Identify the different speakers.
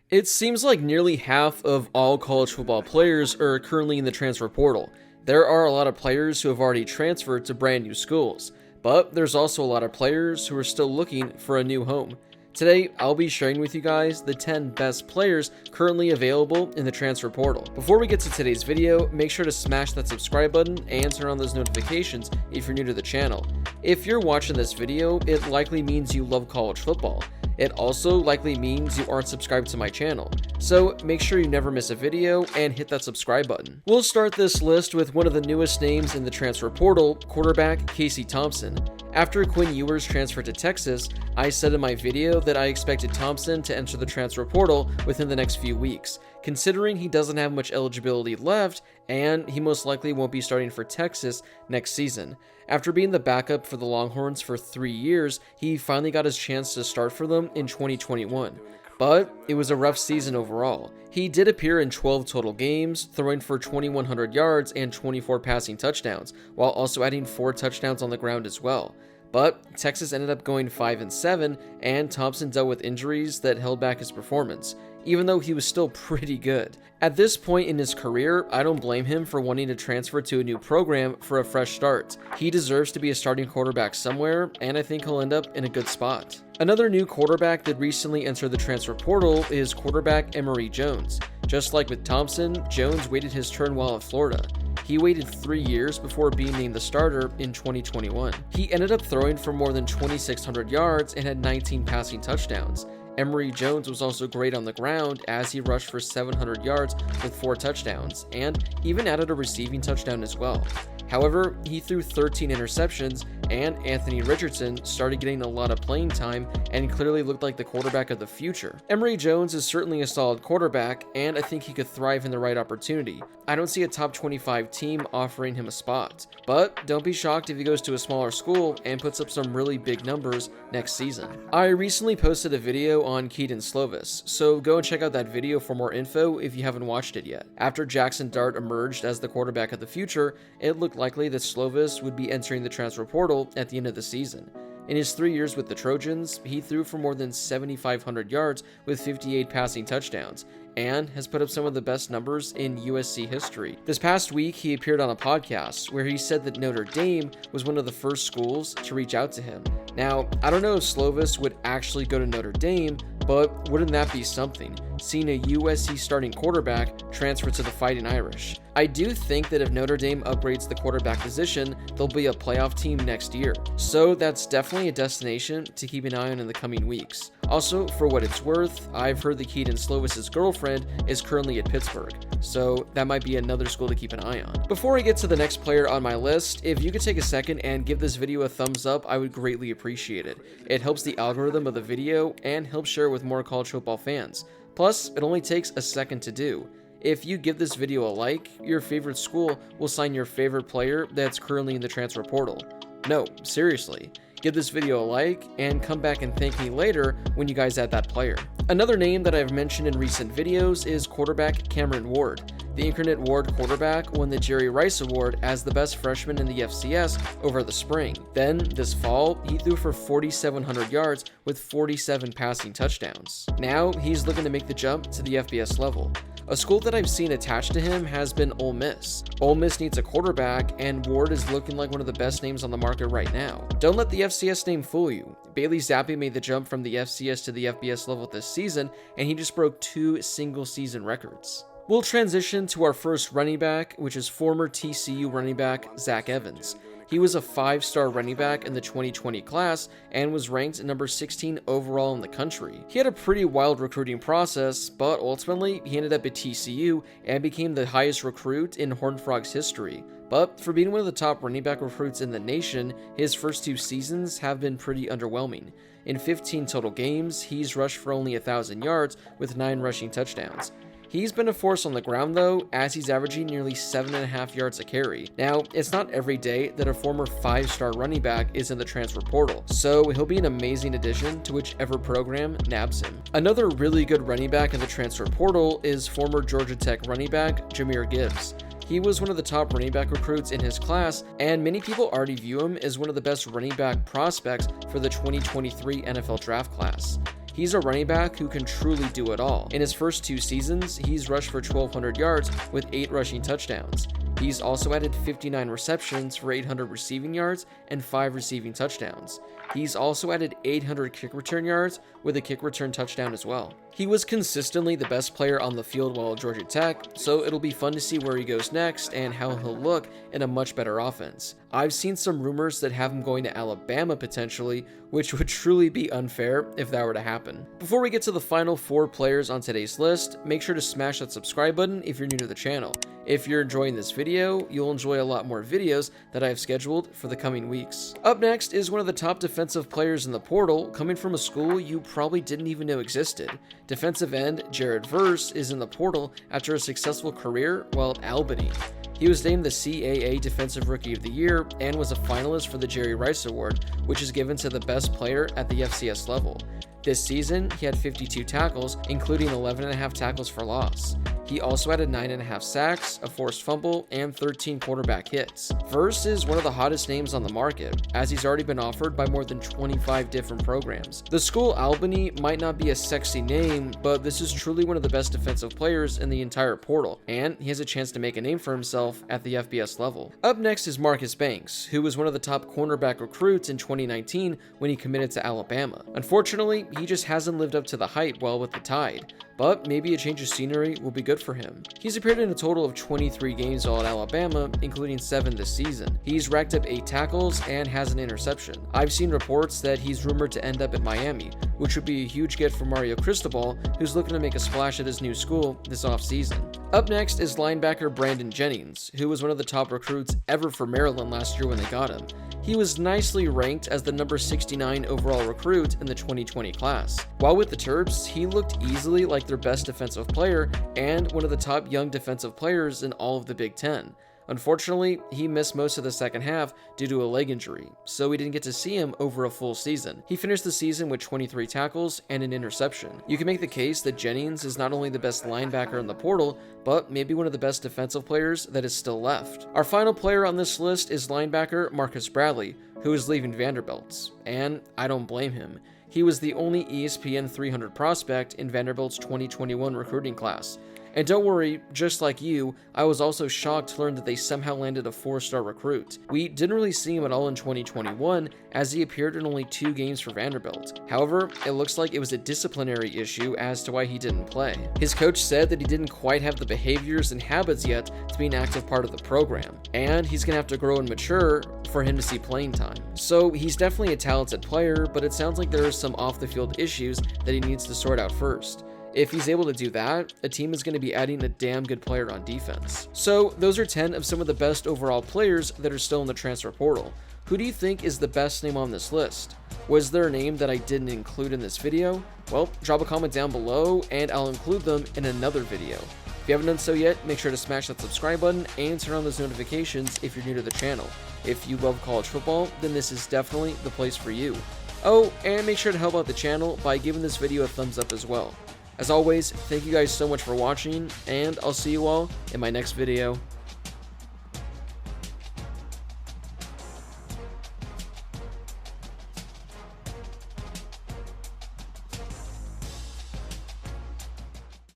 Speaker 1: It seems like nearly half of all college football players are currently in the transfer portal. There are a lot of players who have already transferred to brand new schools, but there's also a lot of players who are still looking for a new home. Today, I'll be sharing with you guys the 10 best players currently available in the transfer portal. Before we get to today's video, make sure to smash that subscribe button and turn on those notifications if you're new to the channel. If you're watching this video, it likely means you love college football. It also likely means you aren't subscribed to my channel, so make sure you never miss a video and hit that subscribe button. We'll start this list with one of the newest names in the transfer portal, quarterback Casey Thompson. After Quinn Ewers transferred to Texas, I said in my video that I expected Thompson to enter the transfer portal within the next few weeks, considering he doesn't have much eligibility left and he most likely won't be starting for Texas next season. After being the backup for the Longhorns for 3 years, he finally got his chance to start for them in 2021. But it was a rough season overall. He did appear in 12 total games, throwing for 2,100 yards and 24 passing touchdowns, while also adding 4 touchdowns on the ground as well. But Texas ended up going 5-7, and Thompson dealt with injuries that held back his performance, even though he was still pretty good. At this point in his career, I don't blame him for wanting to transfer to a new program for a fresh start. He deserves to be a starting quarterback somewhere, and I think he'll end up in a good spot. Another new quarterback that recently entered the transfer portal is quarterback Emery Jones. Just like with Thompson, Jones waited his turn while at Florida. He waited 3 years before being named the starter in 2021. He ended up throwing for more than 2,600 yards and had 19 passing touchdowns. Emery Jones was also great on the ground as he rushed for 700 yards with 4 touchdowns, and even added a receiving touchdown as well. However, he threw 13 interceptions, and Anthony Richardson started getting a lot of playing time and clearly looked like the quarterback of the future. Emery Jones is certainly a solid quarterback, and I think he could thrive in the right opportunity. I don't see a top 25 team offering him a spot, but don't be shocked if he goes to a smaller school and puts up some really big numbers next season. I recently posted a video on Keaton Slovis, so go and check out that video for more info if you haven't watched it yet. After Jackson Dart emerged as the quarterback of the future, it looked likely that Slovis would be entering the transfer portal at the end of the season. In his 3 years with the Trojans, he threw for more than 7,500 yards with 58 passing touchdowns, and has put up some of the best numbers in USC history. This past week, he appeared on a podcast where he said that Notre Dame was one of the first schools to reach out to him. Now, I don't know if Slovis would actually go to Notre Dame, but wouldn't that be something, seeing a USC starting quarterback transfer to the Fighting Irish? I do think that if Notre Dame upgrades the quarterback position, they'll be a playoff team next year. So that's definitely a destination to keep an eye on in the coming weeks. Also, for what it's worth, I've heard that Keaton Slovis' girlfriend is currently at Pittsburgh, so that might be another school to keep an eye on. Before I get to the next player on my list, if you could take a second and give this video a thumbs up, I would greatly appreciate it. It helps the algorithm of the video and helps share it with more college football fans. Plus, it only takes a second to do. If you give this video a like, your favorite school will sign your favorite player that's currently in the transfer portal. No, seriously. Give this video a like and come back and thank me later when you guys add that player. Another name that I've mentioned in recent videos is quarterback Cameron Ward. The Incarnate Ward quarterback won the Jerry Rice Award as the best freshman in the FCS over the spring. Then, this fall, he threw for 4,700 yards with 47 passing touchdowns. Now, he's looking to make the jump to the FBS level. A school that I've seen attached to him has been Ole Miss. Ole Miss needs a quarterback, and Ward is looking like one of the best names on the market right now. Don't let the FCS name fool you. Bailey Zappi made the jump from the FCS to the FBS level this season, and he just broke 2 single-season records. We'll transition to our first running back, which is former TCU running back Zach Evans. He was a 5-star running back in the 2020 class and was ranked number 16 overall in the country. He had a pretty wild recruiting process, but ultimately he ended up at TCU and became the highest recruit in Horned Frogs history. But for being one of the top running back recruits in the nation, his first 2 seasons have been pretty underwhelming. In 15 total games, he's rushed for only 1,000 yards with 9 rushing touchdowns. He's been a force on the ground though, as he's averaging nearly 7.5 yards a carry. Now, it's not every day that a former 5-star running back is in the transfer portal, so he'll be an amazing addition to whichever program nabs him. Another really good running back in the transfer portal is former Georgia Tech running back Jamal Gibbs. He was one of the top running back recruits in his class, and many people already view him as one of the best running back prospects for the 2023 NFL draft class. He's a running back who can truly do it all. In his first 2 seasons, he's rushed for 1,200 yards with 8 rushing touchdowns. He's also added 59 receptions for 800 receiving yards and 5 receiving touchdowns. He's also added 800 kick return yards with a kick return touchdown as well. He was consistently the best player on the field while at Georgia Tech, so it'll be fun to see where he goes next and how he'll look in a much better offense. I've seen some rumors that have him going to Alabama potentially, which would truly be unfair if that were to happen. Before we get to the final 4 players on today's list, make sure to smash that subscribe button if you're new to the channel. If you're enjoying this video, you'll enjoy a lot more videos that I have scheduled for the coming weeks. Up next is one of the top defensive players in the portal, coming from a school you probably didn't even know existed. Defensive end Jared Verse is in the portal after a successful career while at Albany. He was named the CAA Defensive Rookie of the Year and was a finalist for the Jerry Rice Award, which is given to the best player at the FCS level. This season, he had 52 tackles, including 11.5 tackles for loss. He also had 9.5 sacks, a forced fumble, and 13 quarterback hits. Verse is one of the hottest names on the market, as he's already been offered by more than 25 different programs. The school Albany might not be a sexy name, but this is truly one of the best defensive players in the entire portal, and he has a chance to make a name for himself at the FBS level. Up next is Marcus Banks, who was one of the top cornerback recruits in 2019 when he committed to Alabama. Unfortunately, he just hasn't lived up to the hype while with the Tide, but maybe a change of scenery will be good for him. He's appeared in a total of 23 games while at Alabama, including 7 this season. He's racked up 8 tackles and has an interception. I've seen reports that he's rumored to end up at Miami, which would be a huge get for Mario Cristobal, who's looking to make a splash at his new school this offseason. Up next is linebacker Brandon Jennings, who was one of the top recruits ever for Maryland last year when they got him. He was nicely ranked as the number 69 overall recruit in the 2020 class. While with the Terps, he looked easily like their best defensive player and one of the top young defensive players in all of the Big Ten. Unfortunately, he missed most of the second half due to a leg injury, so we didn't get to see him over a full season. He finished the season with 23 tackles and an interception. You can make the case that Jennings is not only the best linebacker in the portal, but maybe one of the best defensive players that is still left. Our final player on this list is linebacker Marcus Bradley, who is leaving Vanderbilt, and I don't blame him. He was the only ESPN 300 prospect in Vanderbilt's 2021 recruiting class. And don't worry, just like you, I was also shocked to learn that they somehow landed a 4-star recruit. We didn't really see him at all in 2021, as he appeared in only 2 games for Vanderbilt. However, it looks like it was a disciplinary issue as to why he didn't play. His coach said that he didn't quite have the behaviors and habits yet to be an active part of the program, and he's gonna have to grow and mature for him to see playing time. So he's definitely a talented player, but it sounds like there are some off-the-field issues that he needs to sort out first. If he's able to do that, a team is going to be adding a damn good player on defense. So those are 10 of some of the best overall players that are still in the transfer portal. Who do you think is the best name on this list? Was there a name that I didn't include in this video? Well, drop a comment down below and I'll include them in another video. If you haven't done so yet, make sure to smash that subscribe button and turn on those notifications if you're new to the channel. If you love college football, then this is definitely the place for you. Oh, and make sure to help out the channel by giving this video a thumbs up as well. As always, thank you guys so much for watching, and I'll see you all in my next video.